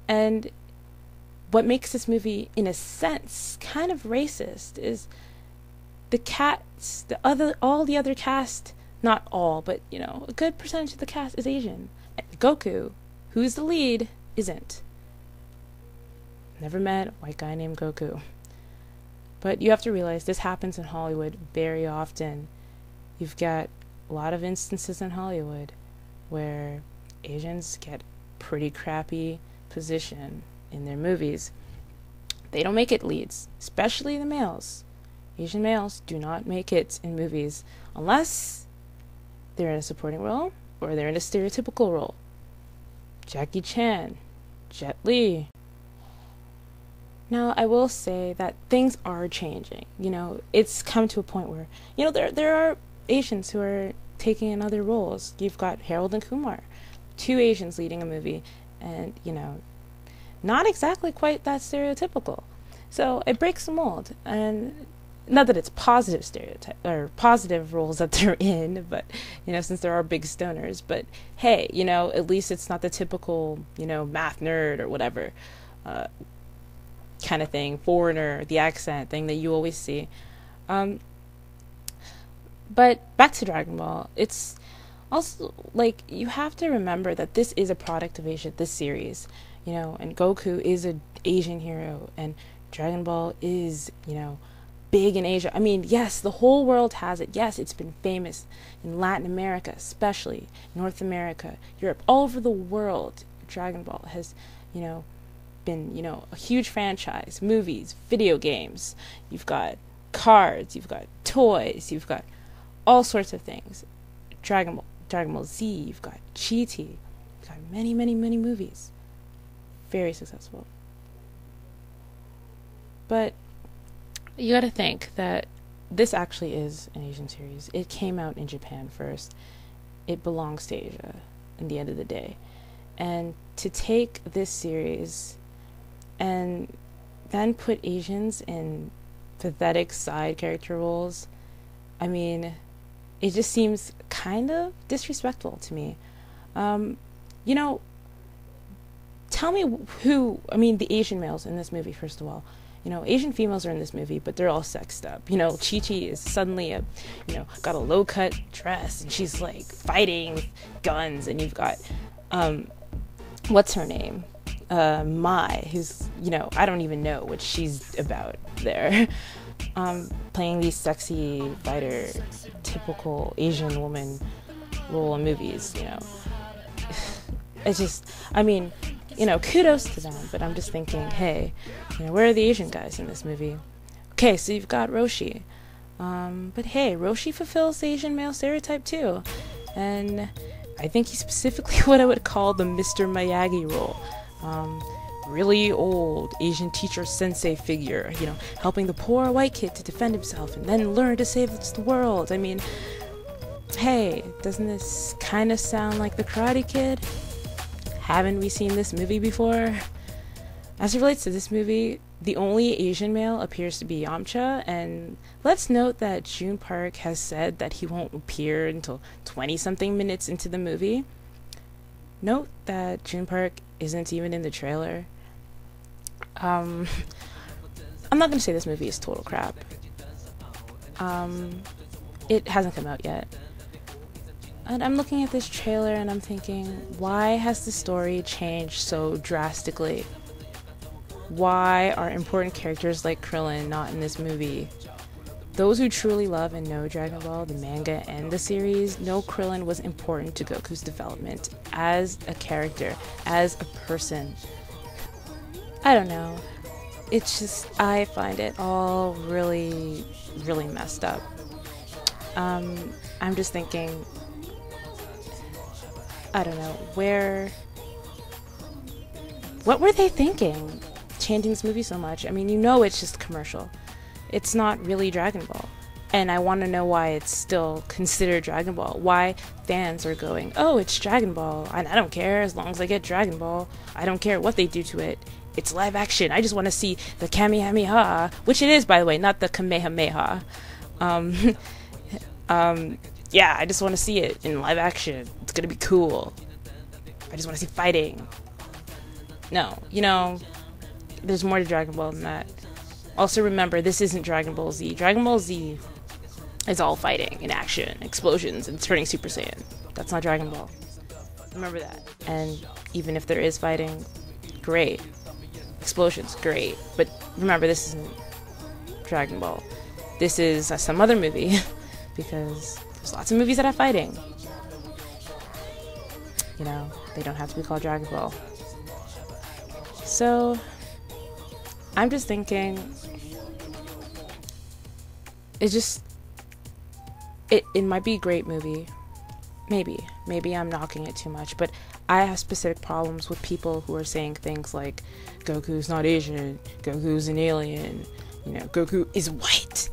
And what makes this movie, in a sense, kind of racist is the cast, all the other cast, not all, but, you know, a good percentage of the cast is Asian. Goku, who's the lead, isn't. Never met a white guy named Goku. But you have to realize this happens in Hollywood very often. You've got a lot of instances in Hollywood where Asians get pretty crappy position in their movies. They don't make it leads, especially the males. Asian males do not make it in movies unless they're in a supporting role or they're in a stereotypical role. Jackie Chan, Jet Li. Now, I will say that things are changing. You know, it's come to a point where, you know, there are Asians who are taking in other roles. You've got Harold and Kumar, 2 Asians leading a movie, and, you know, not exactly quite that stereotypical. So it breaks the mold, and not that it's positive stereotype or positive roles that they're in, but, you know, since there are big stoners, but hey, you know, at least it's not the typical, you know, math nerd or whatever kind of thing, foreigner, the accent thing that you always see. But back to Dragon Ball, it's also, like, you have to remember that this is a product of Asia, this series, you know, and Goku is an Asian hero, and Dragon Ball is, you know, big in Asia. I mean, yes, the whole world has it. Yes, it's been famous in Latin America, especially North America, Europe, all over the world. Dragon Ball has, you know, been, you know, a huge franchise, movies, video games. You've got cards, you've got toys, you've got all sorts of things. Dragon Ball Z, you've got GT, you've got many, many, many movies. Very successful. But you gotta think that this actually is an Asian series. It came out in Japan first. It belongs to Asia in the end of the day. And to take this series and then put Asians in pathetic side character roles, I mean, it just seems kind of disrespectful to me. You know, tell me who, I mean, the Asian males in this movie, first of all. You know, Asian females are in this movie, but they're all sexed up. You know, Chi-Chi is suddenly got a low-cut dress, and she's, like, fighting with guns, and you've got, what's her name? Mai, who's, you know, I don't even know what she's about there. Playing these sexy fighter, typical Asian woman role in movies, you know. It's just, I mean, you know, kudos to them, but I'm just thinking, hey, you know, where are the Asian guys in this movie? Okay, so you've got Roshi. But hey, Roshi fulfills the Asian male stereotype too. And I think he's specifically what I would call the Mr. Miyagi role. Really old Asian teacher sensei figure, you know, helping the poor white kid to defend himself and then learn to save the world. I mean, hey, doesn't this kind of sound like the Karate Kid? Haven't we seen this movie before? As it relates to this movie, the only Asian male appears to be Yamcha, and let's note that June Park has said that he won't appear until 20-something minutes into the movie. Note that June Park isn't even in the trailer. I'm not gonna say this movie is total crap. It hasn't come out yet. And I'm looking at this trailer and I'm thinking, why has the story changed so drastically? Why are important characters like Krillin not in this movie? Those who truly love and know Dragon Ball, the manga and the series, know Krillin was important to Goku's development as a character, as a person. I don't know. It's just, I find it all really, really messed up. I'm just thinking, I don't know, what were they thinking changing this movie so much? I mean, you know it's just commercial. It's not really Dragon Ball. And I want to know why it's still considered Dragon Ball. Why fans are going, oh, it's Dragon Ball. And I don't care as long as I get Dragon Ball. I don't care what they do to it. It's live action. I just want to see the Kamehameha, which it is, by the way, not the Kamehameha. Yeah, I just want to see it in live action. It's gonna be cool. I just want to see fighting. No, there's more to Dragon Ball than that. Also remember, this isn't Dragon Ball Z. Dragon Ball Z is all fighting and action, explosions, and turning Super Saiyan. That's not Dragon Ball. Remember that. And even if there is fighting, great. Explosions, great. But remember, this isn't Dragon Ball. This is some other movie, because there's lots of movies that have fighting. They don't have to be called Dragon Ball. So, I'm just thinking, it might be a great movie. Maybe I'm knocking it too much, but I have specific problems with people who are saying things like, Goku's not Asian, Goku's an alien, Goku is white.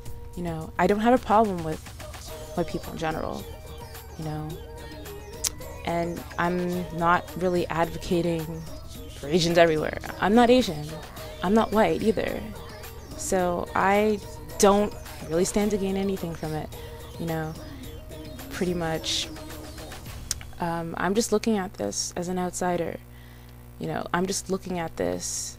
I don't have a problem with white people in general, and I'm not really advocating for Asians everywhere. I'm not Asian. I'm not white either. So I don't really stand to gain anything from it, pretty much. I'm just looking at this as an outsider. I'm just looking at this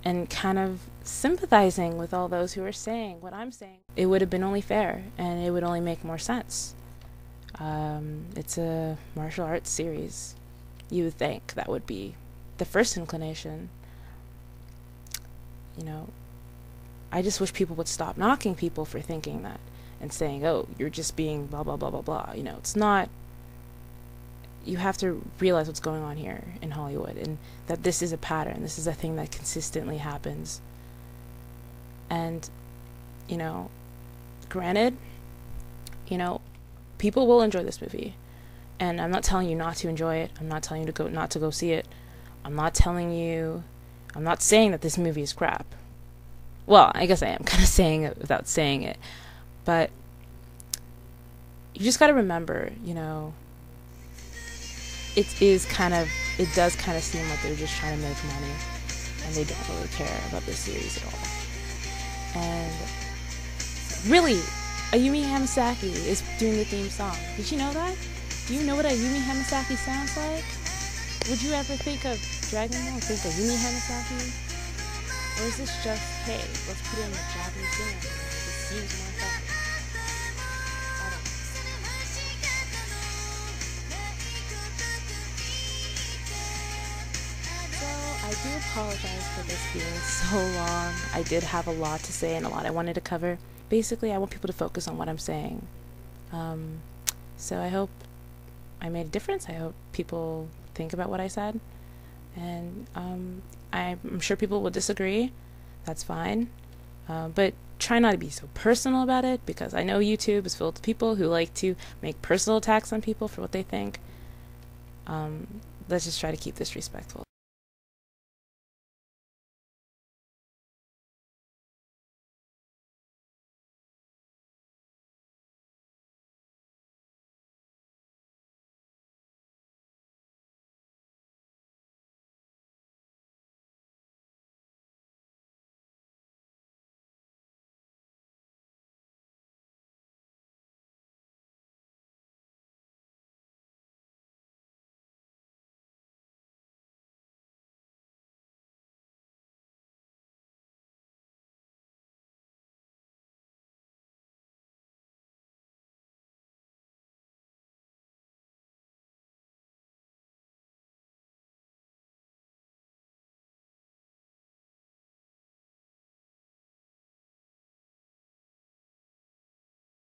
and kind of sympathizing with all those who are saying what I'm saying. It would have been only fair, and it would only make more sense. It's a martial arts series. You would think that would be the first inclination. I just wish people would stop knocking people for thinking that and saying, oh, you're just being blah, blah, blah, blah, blah. It's not. You have to realize what's going on here in Hollywood, and that this is a pattern. This is a thing that consistently happens. And, granted, people will enjoy this movie. And I'm not telling you not to enjoy it. I'm not telling you not to go see it. I'm not saying that this movie is crap. Well, I guess I am kind of saying it without saying it. But you just gotta remember, it does kind of seem like they're just trying to make money, and they don't really care about this series at all. And really, Ayumi Hamasaki is doing the theme song. Did you know that? Do you know what Ayumi Hamasaki sounds like? Would you ever think of Dragon Ball and think Ayumi Hamasaki? Or is this just, hey, let's put in a Japanese singer? It seems more effective. I don't know. So, I do apologize for this being so long. I did have a lot to say and a lot I wanted to cover. Basically, I want people to focus on what I'm saying. So I hope I made a difference. I hope people think about what I said. And I'm sure people will disagree. That's fine. But try not to be so personal about it, because I know YouTube is filled with people who like to make personal attacks on people for what they think. Let's just try to keep this respectful.